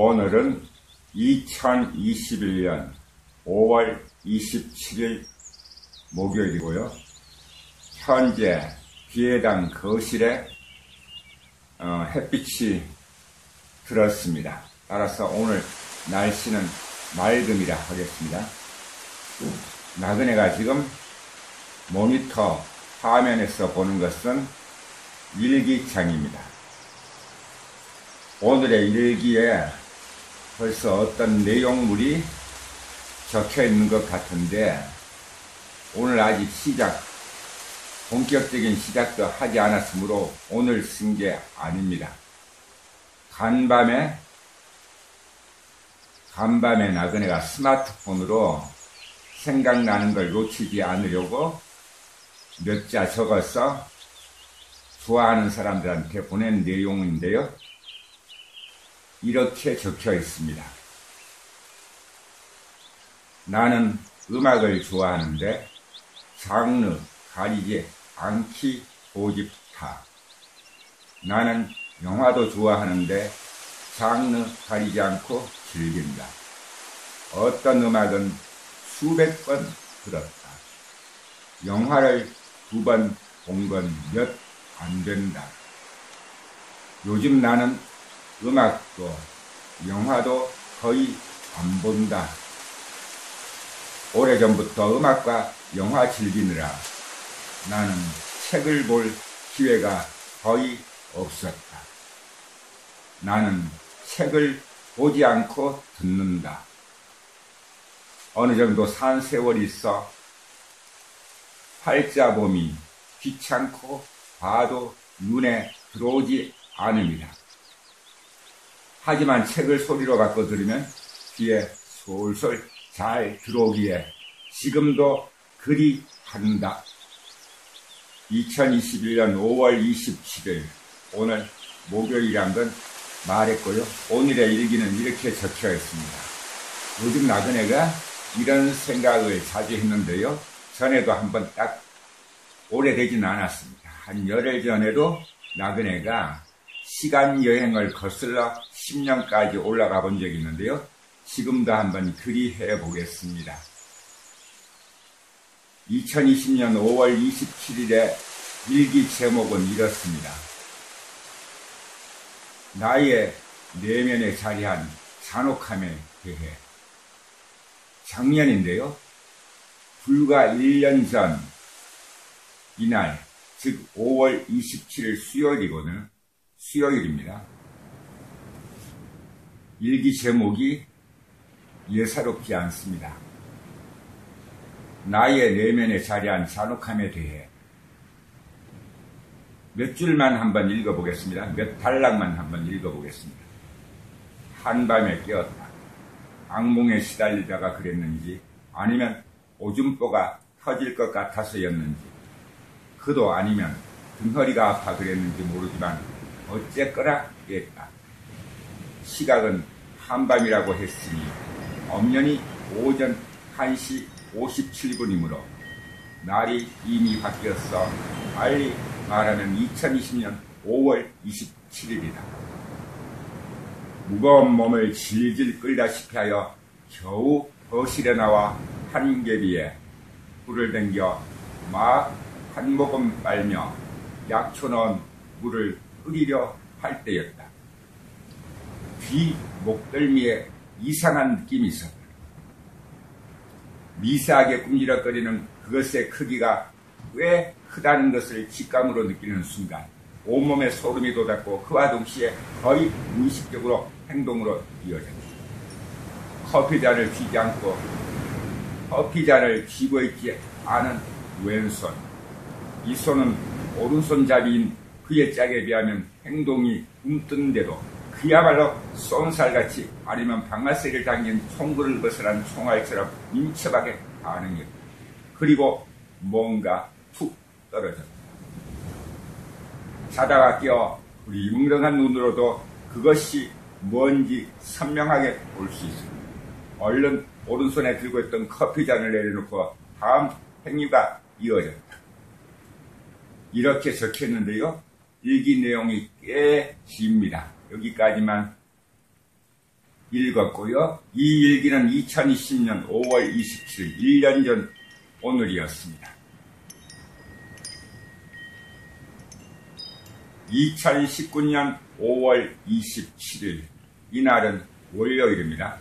오늘은 2021년 5월 27일 목요일이고요. 현재 비해당 거실에 햇빛이 들었습니다. 따라서 오늘 날씨는 맑음이라 하겠습니다. 나그네가 지금 모니터 화면에서 보는 것은 일기장입니다. 오늘의 일기에 벌써 어떤 내용물이 적혀 있는 것 같은데, 오늘 아직 본격적인 시작도 하지 않았으므로 오늘 쓴 게 아닙니다. 간밤에 나그네가 스마트폰으로 생각나는 걸 놓치지 않으려고 몇 자 적어서 좋아하는 사람들한테 보낸 내용인데요. 이렇게 적혀 있습니다. 나는 음악을 좋아하는데 장르 가리지 않기 고집타. 나는 영화도 좋아하는데 장르 가리지 않고 즐긴다. 어떤 음악은 수백 번 들었다. 영화를 2번 본 건 몇 안 된다. 요즘 나는 음악도 영화도 거의 안 본다. 오래전부터 음악과 영화 즐기느라 나는 책을 볼 기회가 거의 없었다. 나는 책을 보지 않고 듣는다. 어느 정도 산 세월이 있어 팔자봄이 귀찮고 봐도 눈에 들어오지 않습니다. 하지만 책을 소리로 바꿔 들으면 귀에 솔솔 잘 들어오기에 지금도 그리 한다. 2021년 5월 27일 오늘 목요일이란 건 말했고요. 오늘의 일기는 이렇게 적혀 있습니다. 요즘 나그네가 이런 생각을 자주 했는데요. 전에도 한번 딱 오래되진 않았습니다. 한 열흘 전에도 나그네가 시간 여행을 거슬러 10년까지 올라가 본 적이 있는데요. 지금도 한번 그리 해보겠습니다. 2020년 5월 27일에 일기 제목은 이렇습니다. 나의 내면에 자리한 잔혹함에 대해. 작년인데요. 불과 1년 전 이날, 즉 5월 27일 수요일입니다. 일기 제목이 예사롭지 않습니다. 나의 내면에 자리한 잔혹함에 대해 몇 줄만 한번 읽어보겠습니다. 몇 단락만 한번 읽어보겠습니다. 한밤에 깨었다. 악몽에 시달리다가 그랬는지 아니면 오줌보가 터질 것 같아서였는지 그도 아니면 등허리가 아파 그랬는지 모르지만 어쨌거나 깼다. 시각은 한밤이라고 했으니 엄연히 오전 1시 57분이므로 날이 이미 바뀌었어. 빨리 말하면 2020년 5월 27일이다. 무거운 몸을 질질 끌다시피 하여 겨우 거실에 나와 한개비에 불을 댕겨 막 한 모금 빨며 약초 넣은 물을 끓이려 할 때였다. 귀 목덜미에 이상한 느낌이 있었다. 미세하게 꿈지럭거리는 그것의 크기가 꽤 크다는 것을 직감으로 느끼는 순간 온몸에 소름이 돋았고 그와 동시에 거의 무의식적으로 행동으로 이어졌다. 커피잔을 쥐지 않고 커피잔을 쥐고 있지 않은 왼손. 이 손은 오른손잡이인 그의 짝에 비하면 행동이 움뜬데도 그야말로 쏜살같이 아니면 방아쇠를 당긴 총구를 벗어난 총알처럼 민첩하게 반응했다. 그리고 뭔가 툭 떨어졌다. 자다가 깨어 우리뭉렁한 눈으로도 그것이 뭔지 선명하게 볼 수 있습니다. 얼른 오른손에 들고 있던 커피잔을 내려놓고 다음 행위가 이어졌다. 이렇게 적혔는데요. 일기 내용이 꽤 깁니다. 여기까지만 읽었고요. 이 일기는 2020년 5월 27일, 1년 전 오늘이었습니다. 2019년 5월 27일, 이날은 월요일입니다.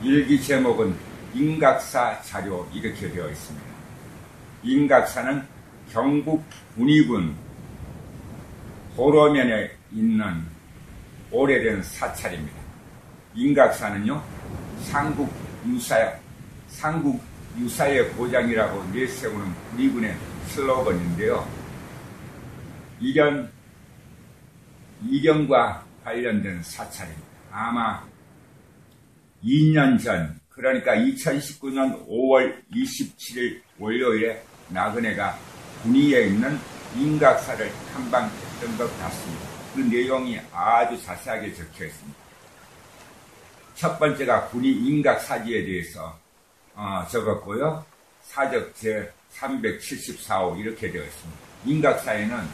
일기 제목은 인각사 자료 이렇게 되어 있습니다. 인각사는 경북 군위군 도로면에 있는 오래된 사찰입니다. 인각사는요, 삼국유사의 고장이라고 내세우는 군위군의 슬로건인데요. 이경과 관련된 사찰입니다. 아마 2년 전, 그러니까 2019년 5월 27일 월요일에 나그네가 군위에 있는 인각사를 탐방했던 것 같습니다. 그 내용이 아주 자세하게 적혀 있습니다. 첫 번째가 군위 인각사지에 대해서 적었고요. 사적 제374호 이렇게 되어 있습니다. 인각사에는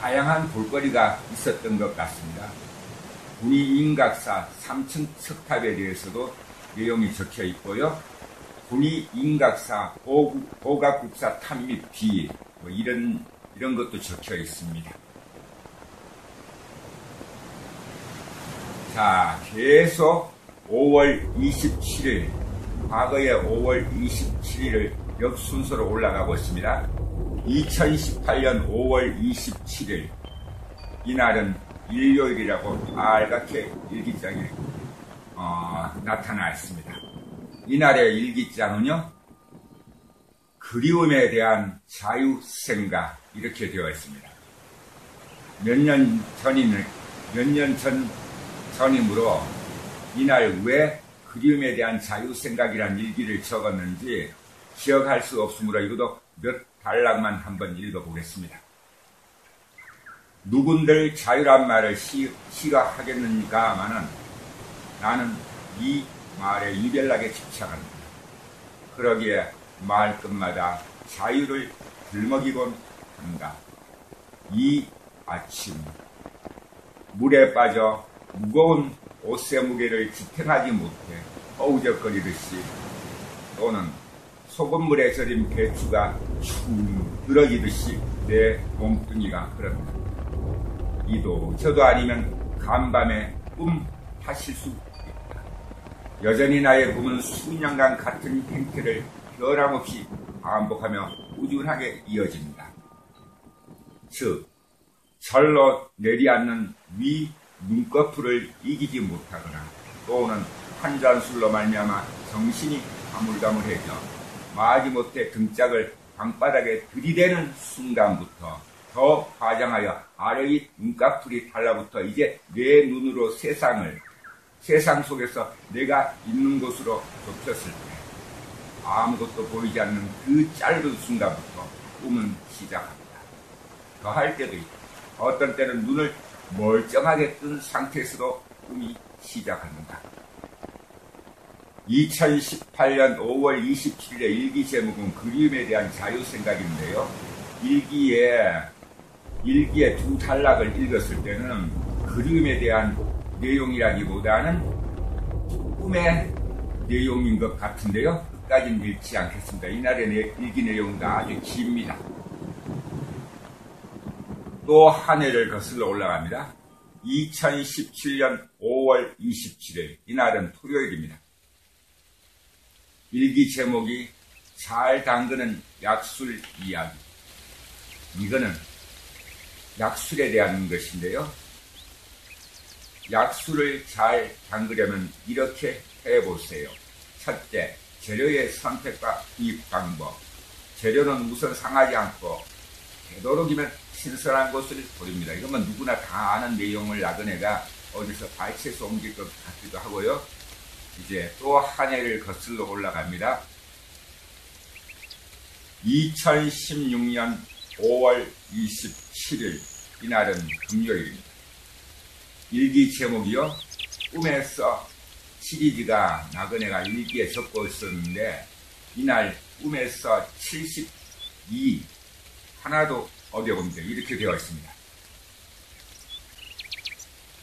다양한 볼거리가 있었던 것 같습니다. 군위 인각사 3층 석탑에 대해서도 내용이 적혀 있고요. 군위 인각사 보각국사 탑립 비 이런 것도 적혀 있습니다. 자, 계속 5월 27일, 과거의 5월 27일을 역순서로 올라가고 있습니다. 2018년 5월 27일, 이날은 일요일이라고 빨갛게 일기장에 나타나 있습니다. 이날의 일기장은요, 그리움에 대한 자유생각 이렇게 되어 있습니다. 몇 년 전이므로 이날 왜 그리움에 대한 자유생각이란 일기를 적었는지 기억할 수 없으므로 이것도 몇 단락만 한번 읽어보겠습니다. 누군들 자유란 말을 싫어하겠는가마는 나는 이 말에 유별나게 집착합니다. 그러기에 말끝마다 자유를 들먹이곤 한다. 이 아침 물에 빠져 무거운 옷의 무게를 지탱하지 못해 어우적거리듯이, 또는 소금물에 절인 배추가 축 늘어지듯이 내 몸뚱이가 그렇다. 이도 저도 아니면 간밤에 꿈 하실 수 있다. 여전히 나의 꿈은 수년간 같은 행태를 변함없이 반복하며 꾸준하게 이어집니다. 즉, 절로 내리앉는 위 눈꺼풀을 이기지 못하거나, 또는 한 잔 술로 말미암아 정신이 가물가물해져 마지못해 등짝을 방바닥에 들이대는 순간부터 더 과장하여 아래의 눈꺼풀이 달라붙어 이제 내 눈으로 세상 속에서 내가 있는 곳으로 좁혔을 때 아무것도 보이지 않는 그 짧은 순간부터 꿈은 시작합니다. 더 할 때도 있고, 어떤 때는 눈을 멀쩡하게 뜬 상태에서도 꿈이 시작합니다. 2018년 5월 27일의 일기 제목은 그리움에 대한 자유생각인데요. 일기의 두 단락을 읽었을 때는 그리움에 대한 내용이라기보다는 꿈의 내용인 것 같은데요. 끝까지는 읽지 않겠습니다. 이날의 일기 내용도 아주 깁니다. 또 한 해를 거슬러 올라갑니다. 2017년 5월 27일, 이날은 토요일입니다. 일기 제목이 잘 담그는 약술 이야기. 이거는 약술에 대한 것인데요. 약술을 잘 담그려면 이렇게 해보세요. 첫째, 재료의 선택과 구입 방법. 재료는 우선 상하지 않고 되도록이면 신선한 곳을 고릅니다. 이러면 누구나 다 아는 내용을 나그네가 어디서 발췌해서 옮길 것 같기도 하고요. 이제 또 한 해를 거슬러 올라갑니다. 2016년 5월 27일, 이날은 금요일입니다. 일기 제목이요. 꿈에서 시리즈가 나그네가 일기에 적고 있었는데, 이날 꿈에서 72, 하나도 어려운데 이렇게 되어 있습니다.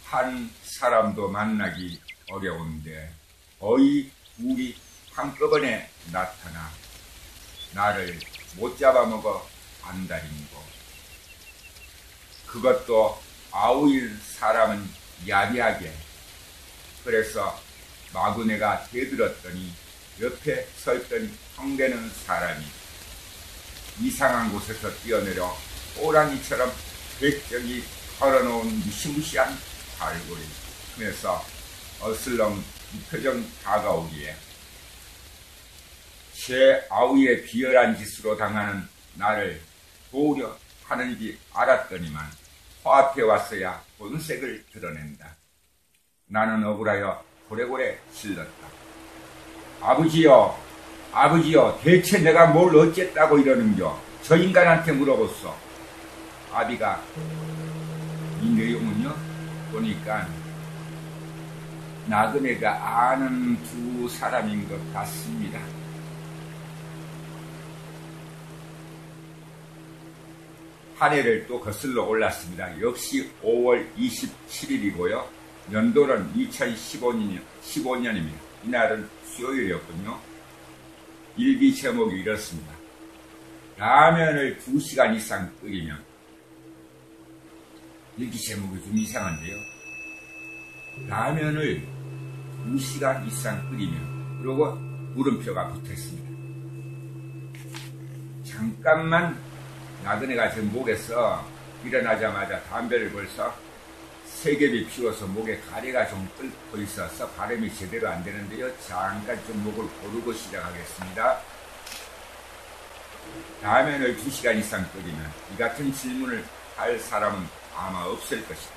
한 사람도 만나기 어려운데 거의 둘이 한꺼번에 나타나 나를 못 잡아먹어 안달인 거. 그것도 아우일 사람은 야비하게. 그래서 마구 내가 대들었더니 옆에 서있던 형되는 사람이 이상한 곳에서 뛰어내려 호랑이처럼 백정이 걸어놓은 무시무시한 발골이 하면서 어슬렁 무표정 다가오기에 제 아우의 비열한 짓으로 당하는 나를 도우려 하는지 알았더니만 화앞에 왔어야 본색을 드러낸다. 나는 억울하여 고래고래 질렀다. 아버지여, 아버지여, 대체 내가 뭘 어쨌다고 이러는겨? 저 인간한테 물어보소. 아비가 이 내용은요, 보니까 나그네가 아는 두 사람인 것 같습니다. 한 해를 또 거슬러 올랐습니다. 역시 5월 27일이고요. 연도는 2015년입니다. 이날은 수요일이었군요. 일기 제목이 이렇습니다. 라면을 2시간 이상 끓이면. 일기 제목이 좀 이상한데요. 라면을 2시간 이상 끓이면. 그리고 물음표가 붙어있습니다. 잠깐만 나그네가 지금 목에서 일어나자마자 담배를 벌써 3겹이 피워서 목에 가래가 좀 끓고 있어서 발음이 제대로 안 되는데요. 잠깐 좀 목을 고르고 시작하겠습니다. 라면을 2시간 이상 끓이면 이 같은 질문을 할 사람은 아마 없을 것이다.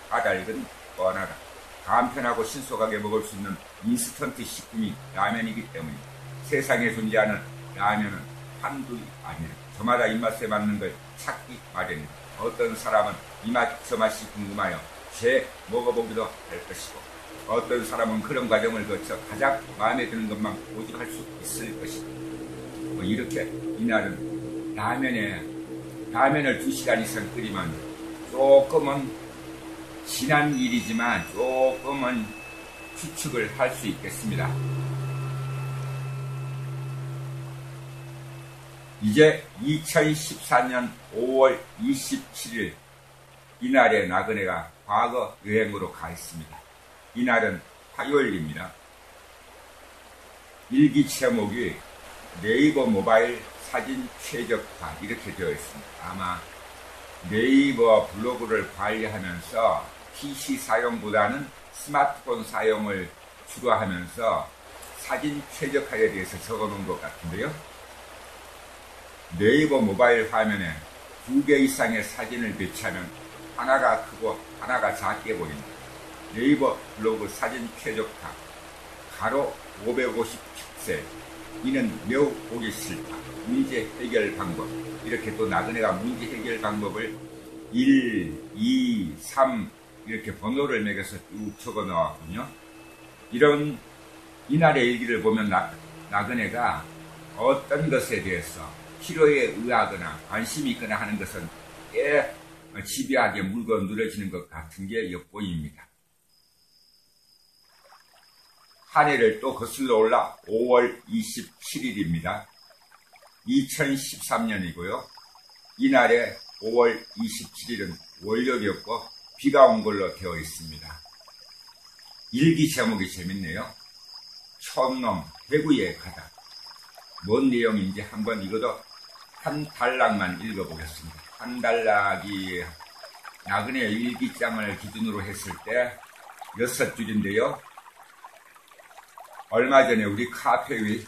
까닭은 뻔하다. 간편하고 신속하게 먹을 수 있는 인스턴트 식품이 라면이기 때문이다. 세상에 존재하는 라면은 한둘이 아니라 저마다 입맛에 맞는 걸 찾기 마련이다. 어떤 사람은 이 맛 저 맛이 궁금하여 먹어보기도 할 것이고 어떤 사람은 그런 과정을 거쳐 가장 마음에 드는 것만 고집할 수 있을 것이다. 뭐 이렇게 이날은 라면을 2시간 이상 끓이면 조금은 지난 일이지만 조금은 추측을 할 수 있겠습니다. 이제 2014년 5월 27일 이날에 나그네가 과거 여행으로 가 있습니다. 이날은 화요일입니다. 일기 제목이 네이버 모바일 사진 최적화 이렇게 되어 있습니다. 아마 네이버 블로그를 관리하면서 PC 사용보다는 스마트폰 사용을 주로 하면서 사진 최적화에 대해서 적어놓은 것 같은데요. 네이버 모바일 화면에 2개 이상의 사진을 배치하면 하나가 크고 하나가 작게 보입니다. 네이버 블로그 사진 최적화 가로 550픽셀 이는 매우 보기 싫다. 문제 해결 방법 이렇게 또 나그네가 문제 해결 방법을 1, 2, 3 이렇게 번호를 매겨서 쭉 적어 놓았군요. 이런 이날의 일기를 보면 나그네가 어떤 것에 대해서 필요에 의하거나 관심이 있거나 하는 것은 꽤 집요하게 물고 늘어지는 것 같은 게 엿보입니다. 한 해를 또 거슬러 올라 5월 27일입니다. 2013년이고요. 이날에 5월 27일은 월요일이었고 비가 온 걸로 되어 있습니다. 일기 제목이 재밌네요. 촌놈 대구에 가다. 뭔 내용인지 한번 이것도 한 단락만 읽어보겠습니다. 한 단락이 나그네 일기장을 기준으로 했을 때 6줄인데요. 얼마 전에 우리 카페의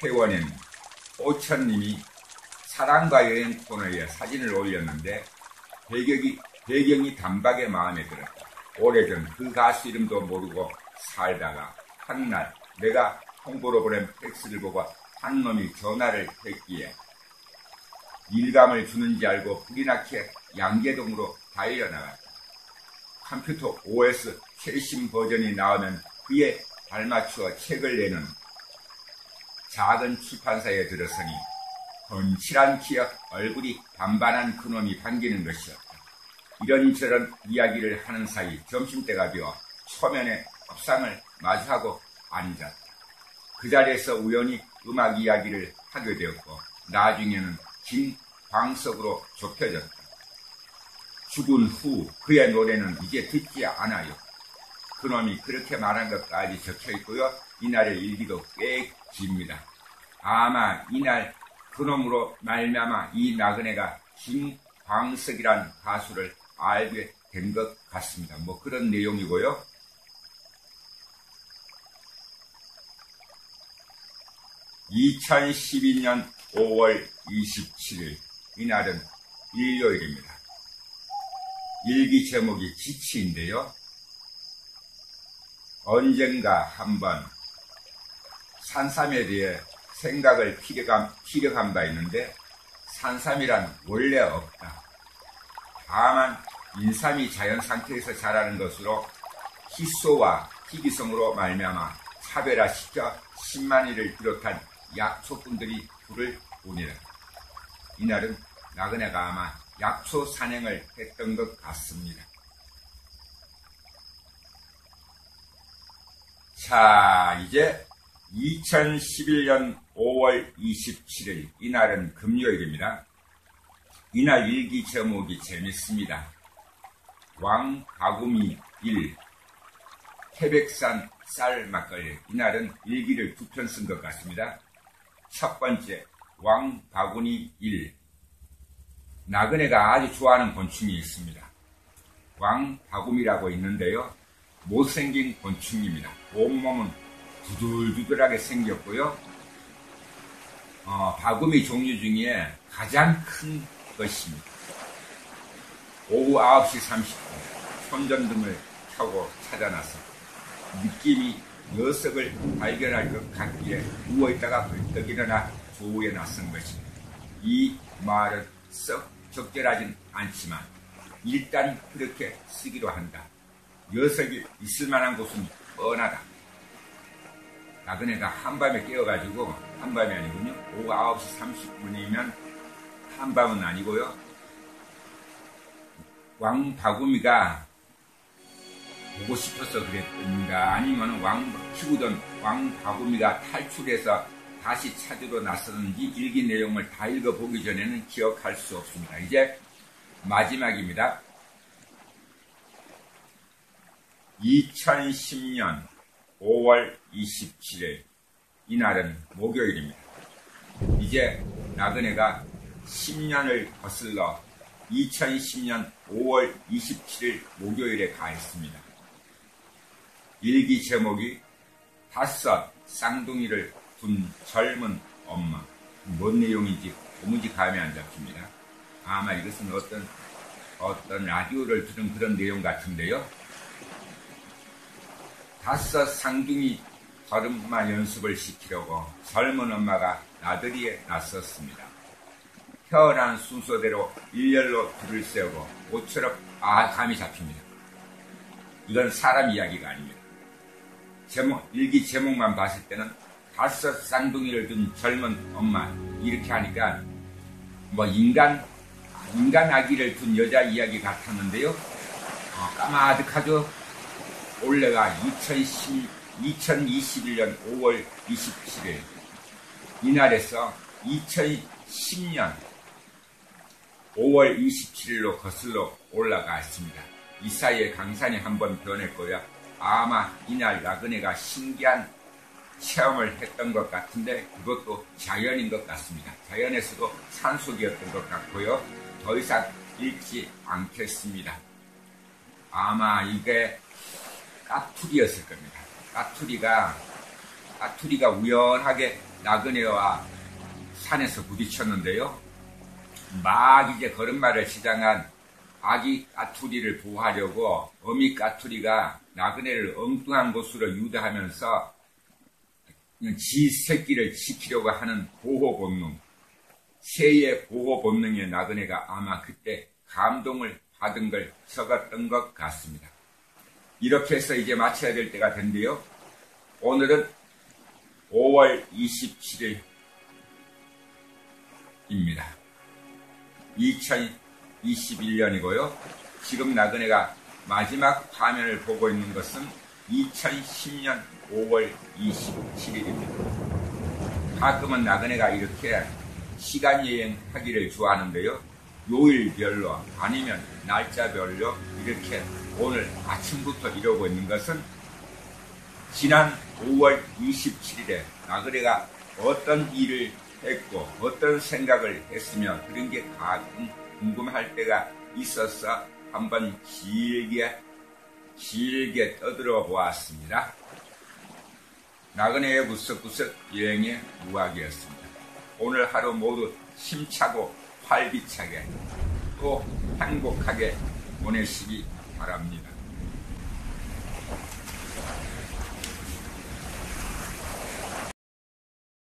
회원인 오천님이 사랑과 여행 코너에 사진을 올렸는데 배경이 단박에 마음에 들었다. 오래전 그 가수 이름도 모르고 살다가 한날 내가 홍보로 보낸 팩스를 보고 한 놈이 전화를 했기에 일감을 주는지 알고 불이 나게 양계동으로 달려나갔다. 컴퓨터 OS 최신 버전이 나오면 그에 발맞추어 책을 내는 작은 출판사에 들어서니 건칠한 키에 얼굴이 반반한 그놈이 반기는 것이었다. 이런저런 이야기를 하는 사이 점심때가 되어 초면에 밥상을 마주하고 앉았다. 그 자리에서 우연히 음악 이야기를 하게 되었고 나중에는 긴 방석으로 좁혀졌다. 죽은 후 그의 노래는 이제 듣지 않아요. 그놈이 그렇게 말한 것까지 적혀있고요. 이날의 일기도 꽤 깁니다. 아마 이날 그놈으로 말미암아 이 나그네가 김광석이란 가수를 알게 된 것 같습니다. 뭐 그런 내용이고요. (2012년 5월 27일) 이날은 일요일입니다. 일기 제목이 지치인데요. 언젠가 한번 산삼에 대해 생각을 피력한 바 있는데 산삼이란 원래 없다. 다만 인삼이 자연 상태에서 자라는 것으로 희소와 희귀성으로 말미암아 차별화시켜 10만리를 비롯한 약초꾼들이 불을 보니라. 이날은 나그네가 아마 약초 산행을 했던 것 같습니다. 자, 이제 2011년 5월 27일 이날은 금요일입니다. 이날 일기 제목이 재밌습니다. 왕바구미 1 태백산 쌀 막걸리. 이날은 일기를 두 편 쓴 것 같습니다. 첫 번째 왕바구니 1. 나그네가 아주 좋아하는 곤충이 있습니다. 왕바구미라고 있는데요. 못생긴 곤충입니다. 온몸은 두들두들하게 생겼고요. 바구미 종류 중에 가장 큰 것입니다. 오후 9시 30분 손전등을 켜고 찾아나서 느낌이 녀석을 발견할 것 같기에 누워있다가 벌떡 일어나 조우에 나선 것입니다. 이 말은 썩 적절하진 않지만 일단 그렇게 쓰기로 한다. 녀석이 있을 만한 곳은 뻔하다. 나그네가 한밤에 깨어가지고, 한밤이 아니군요. 오후 9시 30분이면 한밤은 아니고요. 왕바구미가 보고 싶어서 그랬던가 아니면 키우던 왕바구미가 탈출해서 다시 찾으러 나섰는지 일기 내용을 다 읽어보기 전에는 기억할 수 없습니다. 이제 마지막입니다. 2010년 5월 27일 이날은 목요일입니다. 이제 나그네가 10년을 거슬러 2010년 5월 27일 목요일에 가했습니다. 일기 제목이 5 쌍둥이를 둔 젊은 엄마. 뭔 내용인지 도무지 감이 안 잡힙니다. 아마 이것은 어떤 라디오를 들은 그런 내용 같은데요. 5 쌍둥이 걸음마 연습을 시키려고 젊은 엄마가 나들이에 나섰습니다. 태어난 순서대로 일렬로 줄을 세우고 모처럼 감이 잡힙니다. 이건 사람 이야기가 아닙니다. 일기 제목만 봤을 때는 5 쌍둥이를 둔 젊은 엄마 이렇게 하니까 뭐 인간 아기를 둔 여자 이야기 같았는데요. 까마득하죠. 올해가 2021년 5월 27일 이날에서 2010년 5월 27일로 거슬러 올라가 있습니다. 이 사이에 강산이 한번 변했고요. 아마 이날 나그네가 신기한 체험을 했던 것 같은데 그것도 자연인 것 같습니다. 자연에서도 산속이었던 것 같고요. 더 이상 읽지 않겠습니다. 아마 이게 까투리였을 겁니다. 까투리가 우연하게 나그네와 산에서 부딪혔는데요. 막 이제 걸음마를 시작한 아기 까투리를 보호하려고 어미 까투리가 나그네를 엉뚱한 곳으로 유도하면서 지 새끼를 지키려고 하는 보호 본능, 새의 보호 본능에 나그네가 아마 그때 감동을 받은 걸 적었던 것 같습니다. 이렇게 해서 이제 마쳐야 될 때가 된대요. 오늘은 5월 27일입니다. 2021년이고요. 지금 나그네가 마지막 화면을 보고 있는 것은 2010년 5월 27일입니다. 가끔은 나그네가 이렇게 시간여행 하기를 좋아하는데요. 요일별로 아니면 날짜별로 이렇게 오늘 아침부터 이러고 있는 것은 지난 5월 27일에 나그네가 어떤 일을 했고 어떤 생각을 했으며 그런 게 가끔 궁금할 때가 있어서 한번 길게 떠들어 보았습니다. 나그네의 구석구석 여행의 무학이었습니다. 오늘 하루 모두 힘차고 활기차게 또 행복하게 보내시기 바랍니다.